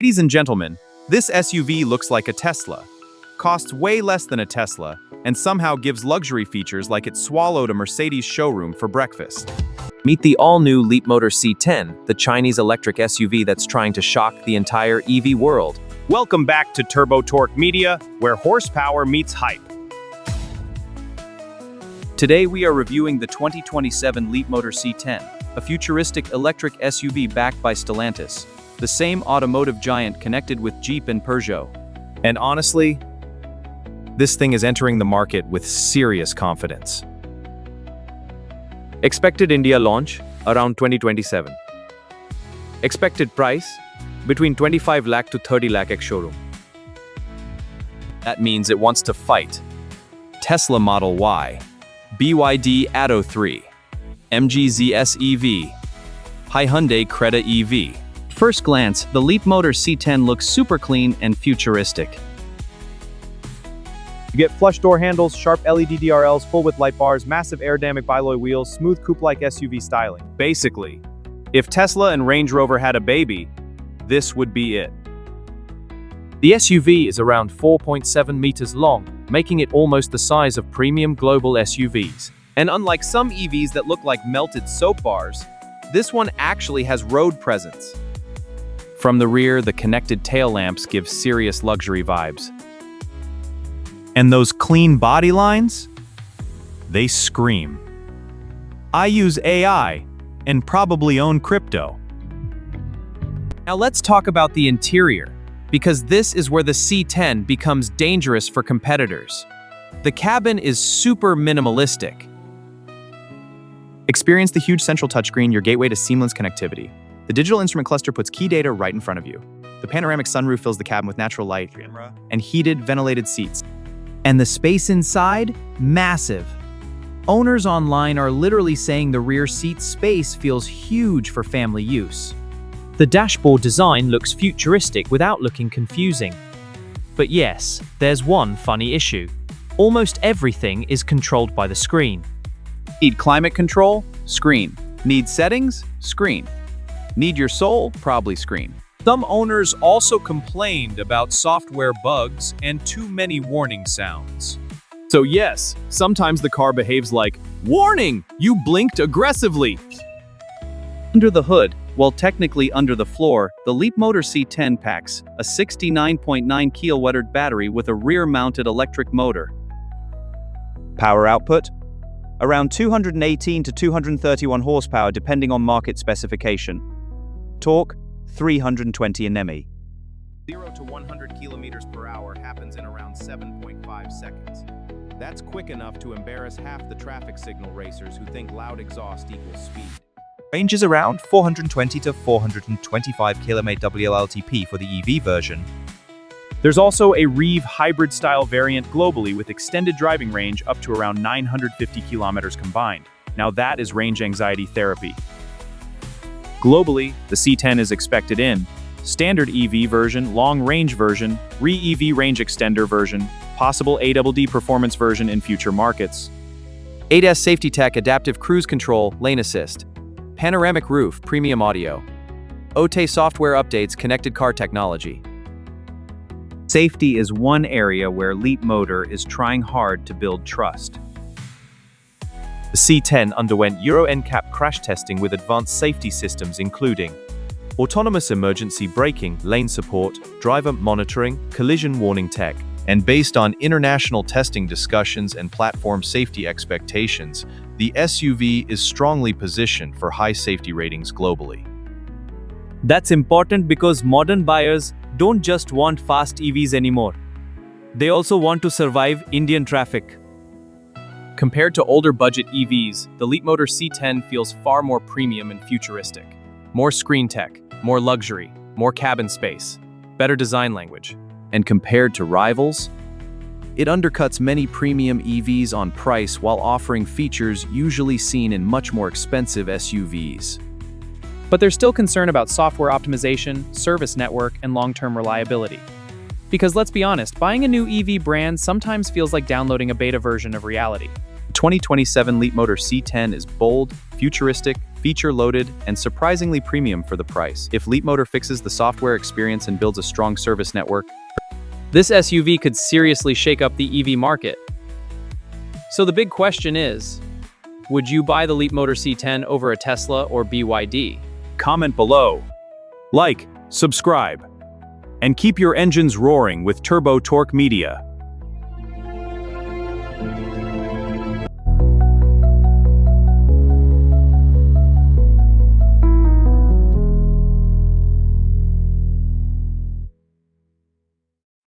Ladies and gentlemen, this SUV looks like a Tesla, costs way less than a Tesla, and somehow gives luxury features like it swallowed a Mercedes showroom for breakfast. Meet the all-new Leapmotor C10, the Chinese electric SUV that's trying to shock the entire EV world. Welcome back to Turbo Torque Media, where horsepower meets hype. Today we are reviewing the 2027 Leapmotor C10, a futuristic electric SUV backed by Stellantis, the same automotive giant connected with Jeep and Peugeot. And honestly, this thing is entering the market with serious confidence. Expected India launch around 2027. Expected price between 25 lakh to 30 lakh ex-showroom. That means it wants to fight Tesla Model Y, BYD Atto 3, MG ZS EV, Hyundai Creta EV. First glance, the Leapmotor C10 looks super clean and futuristic. You get flush door handles, sharp LED DRLs, full-width light bars, massive aerodynamic biloy wheels, smooth coupe-like SUV styling. Basically, if Tesla and Range Rover had a baby, this would be it. The SUV is around 4.7 meters long, making it almost the size of premium global SUVs. And unlike some EVs that look like melted soap bars, this one actually has road presence. From the rear, the connected tail lamps give serious luxury vibes. And those clean body lines? They scream. I use AI and probably own crypto. Now let's talk about the interior, because this is where the C10 becomes dangerous for competitors. The cabin is super minimalistic. Experience the huge central touchscreen, your gateway to seamless connectivity. The digital instrument cluster puts key data right in front of you. The panoramic sunroof fills the cabin with natural light and heated, ventilated seats. And the space inside? Massive. Owners online are literally saying the rear seat space feels huge for family use. The dashboard design looks futuristic without looking confusing. But yes, there's one funny issue. Almost everything is controlled by the screen. Need climate control? Screen. Need settings? Screen. Need your soul? Probably screen. Some owners also complained about software bugs and too many warning sounds. So yes, sometimes the car behaves like, "Warning! You blinked aggressively!" Under the hood, while technically under the floor, the Leapmotor C10 packs a 69.9 kWh battery with a rear-mounted electric motor. Power output? Around 218 to 231 horsepower depending on market specification. Torque? 320 Nm. 0 to 100 kilometers per hour happens in around 7.5 seconds. That's quick enough to embarrass half the traffic signal racers who think loud exhaust equals speed. Range is around 420 to 425 km WLTP for the EV version. There's also a Reeve hybrid-style variant globally with extended driving range up to around 950 kilometers combined. Now that is range anxiety therapy. Globally, the C10 is expected in standard EV version, long-range version, Re-EV range extender version, possible ADD performance version in future markets. ADAS safety tech, adaptive cruise control, lane assist, panoramic roof, premium audio, OTA software updates, connected car technology. Safety is one area where Leapmotor is trying hard to build trust. The C10 underwent Euro NCAP crash testing with advanced safety systems including autonomous emergency braking, lane support, driver monitoring, collision warning tech. And based on international testing discussions and platform safety expectations, the SUV is strongly positioned for high safety ratings globally. That's important because modern buyers don't just want fast EVs anymore. They also want to survive Indian traffic. Compared to older budget EVs, the Leapmotor C10 feels far more premium and futuristic. More screen tech, more luxury, more cabin space, better design language. And compared to rivals, it undercuts many premium EVs on price while offering features usually seen in much more expensive SUVs. But there's still concern about software optimization, service network, and long-term reliability. Because let's be honest, buying a new EV brand sometimes feels like downloading a beta version of reality. The 2027 Leapmotor C10 is bold, futuristic, feature-loaded, and surprisingly premium for the price. If Leapmotor fixes the software experience and builds a strong service network, This SUV could seriously shake up the EV market. So the big question is, would you buy the Leapmotor C10 over a Tesla or BYD? comment below. Like, subscribe, and keep your engines roaring with Turbo Torque Media.